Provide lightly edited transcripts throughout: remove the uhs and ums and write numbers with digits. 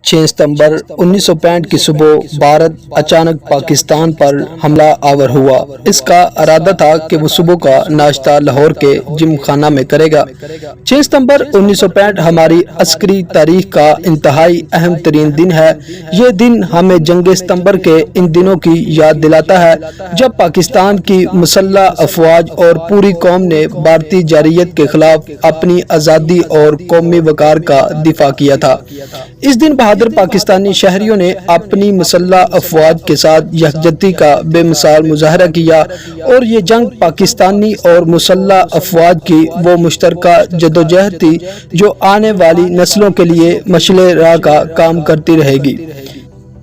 6 ستمبر 1965 کی صبح بھارت اچانک پاکستان پر حملہ آور ہوا۔ اس کا ارادہ تھا کہ وہ صبح کا ناشتہ لاہور کے جم خانہ میں کرے گا۔ 6 ستمبر 1965 ہماری عسکری تاریخ کا انتہائی اہم ترین دن ہے۔ یہ دن ہمیں جنگ ستمبر کے ان دنوں کی یاد دلاتا ہے جب پاکستان کی مسلح افواج اور پوری قوم نے بھارتی جارحیت کے خلاف اپنی آزادی اور قومی وقار کا دفاع کیا تھا۔ اس دن بہادر پاکستانی شہریوں نے اپنی مسلح افواج کے ساتھ یکجہتی کا بے مثال مظاہرہ کیا اور یہ جنگ پاکستانی اور مسلح افواج کی وہ مشترکہ جدوجہد تھی جو آنے والی نسلوں کے لیے مشعل راہ کا کام کرتی رہے گی۔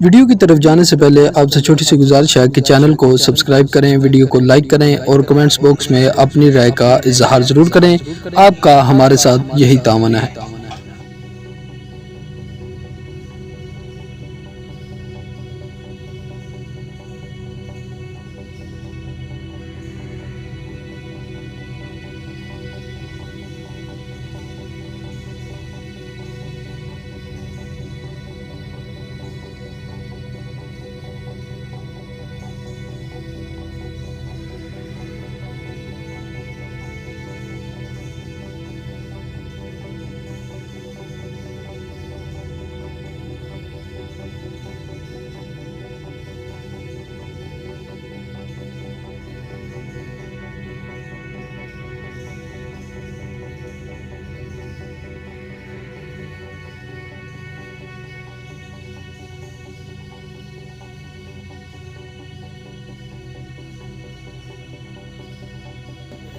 ویڈیو کی طرف جانے سے پہلے آپ سے چھوٹی سی گزارش ہے کہ چینل کو سبسکرائب کریں، ویڈیو کو لائک کریں اور کمنٹس باکس میں اپنی رائے کا اظہار ضرور کریں۔ آپ کا ہمارے ساتھ یہی تعاون ہے۔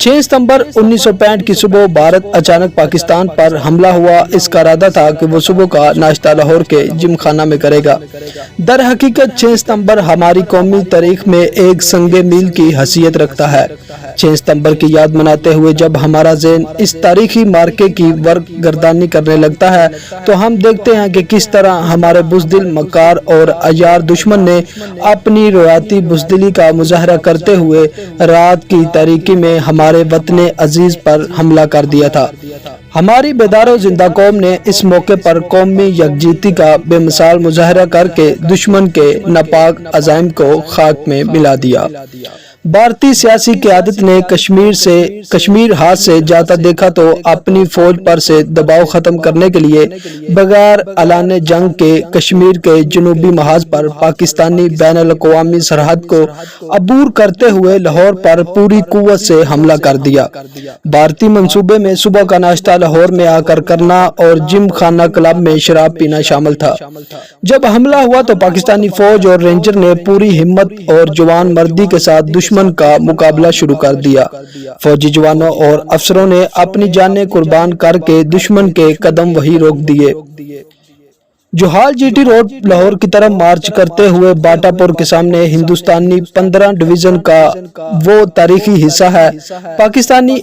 6 ستمبر 1965 کی صبح بھارت اچانک پاکستان پر حملہ ہوا۔ اس کا ارادہ تھا کہ وہ صبح کا ناشتہ لاہور کے جم خانہ میں کرے گا۔ در حقیقت 6 ستمبر ہماری قومی تاریخ میں ایک سنگ میل کی حیثیت رکھتا ہے۔ 6 ستمبر کی یاد مناتے ہوئے جب ہمارا ذہن اس تاریخی معرکے کی ورق گردانی کرنے لگتا ہے تو ہم دیکھتے ہیں کہ کس طرح ہمارے بزدل مکار اور عیار دشمن نے اپنی روایتی بزدلی کا مظاہرہ کرتے ہوئے رات کی تاریکی میں ہمارے وطن عزیز پر حملہ کر دیا تھا۔ ہماری بیدار و زندہ قوم نے اس موقع پر قومی یکجہتی کا بے مثال مظاہرہ کر کے دشمن کے ناپاک عزائم کو خاک میں ملا دیا۔ بھارتی سیاسی قیادت نے کشمیر ہاتھ سے جاتا دیکھا تو اپنی فوج پر سے دباؤ ختم کرنے کے لیے بغیر اعلان جنگ کے کشمیر کے جنوبی محاذ پر پاکستانی بین الاقوامی سرحد کو عبور کرتے ہوئے لاہور پر پوری قوت سے حملہ کر دیا۔ بھارتی منصوبے میں صبح کا ناشتہ لاہور میں آ کر کرنا اور جم خانہ کلب میں شراب پینا شامل تھا۔ جب حملہ ہوا تو پاکستانی فوج اور رینجر نے پوری ہمت اور جوان مردی کے ساتھ دشمن کا مقابلہ شروع کر دیا۔ فوجی جوانوں اور افسروں نے اپنی جانیں قربان کر کے دشمن کے قدم وہی روک دیے۔ جوہال جی ٹی روڈ لاہور کی طرف مارچ کرتے ہوئے باٹا پور کے سامنے ہندوستانی 15 ڈویژن کا وہ تاریخی حصہ ہے۔ پاکستانی